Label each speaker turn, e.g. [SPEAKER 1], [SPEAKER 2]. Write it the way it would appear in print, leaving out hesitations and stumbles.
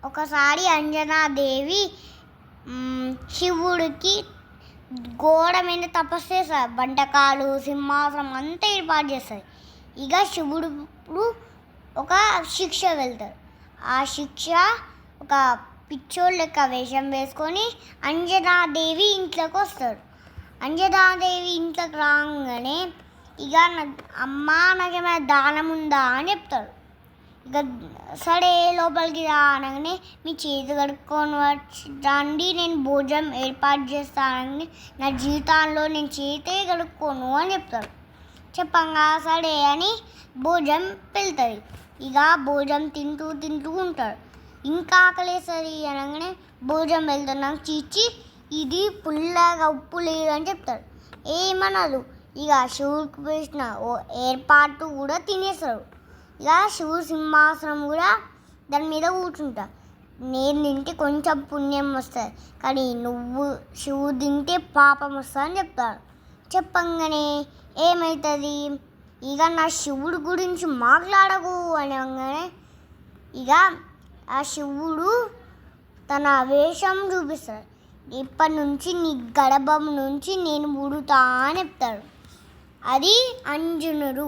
[SPEAKER 1] ఒకసారి అంజనాదేవి శివుడికి గోడ మీద తపస్సు చేస్తారు. బంటకాలు, సింహాసనం అంతా ఏర్పాటు చేస్తారు. ఇక శివుడు ఒక శిక్ష వెళ్తారు. ఆ శిక్ష ఒక పిచ్చోళ్ళ లెక్క వేషం వేసుకొని అంజనాదేవి ఇంట్లోకి వస్తాడు. అంజనాదేవి ఇంట్లోకి రాగానే ఇక అమ్మ నాకేమైనా దానం ఉందా అని చెప్తాడు. ఇక సరే లోపలికి రాగానే మీ చేతి కడుక్కొని రండి, నేను భోజనం ఏర్పాటు చేస్తానని, నా జీవితంలో నేను చేతే కడుక్కోను అని చెప్తాడు. చెప్పంగా సరే అని భోజనం వెళ్తుంది. ఇక భోజనం తింటూ ఉంటాడు. ఇంకా ఆకలేసరి అనగానే భోజనం వెళ్తాడు. నాకు చీచి ఇది పుల్లగా ఉప్పు లేదు అని చెప్తాడు. ఏమనదు. ఇక శివుడికి వేసిన ఏర్పాటు కూడా తినేస్తాడు. ఇక శివుడు సింహాసనం కూడా దాని మీద కూర్చుంటా. నేను తింటే కొంచెం పుణ్యం వస్తుంది, కానీ నువ్వు శివుడు తింటే పాపం వస్తుంది అని చెప్తాడు. చెప్పంగానే ఏమవుతుంది, ఇక నా శివుడు గురించి మాట్లాడకు అనగానే ఇక ఆ శివుడు తన వేషం చూపిస్తాడు. ఇప్పటి నుంచి నీ గర్భం నుంచి నేను పుడుతా అని చెప్తాడు. అది అంజనేయుడు.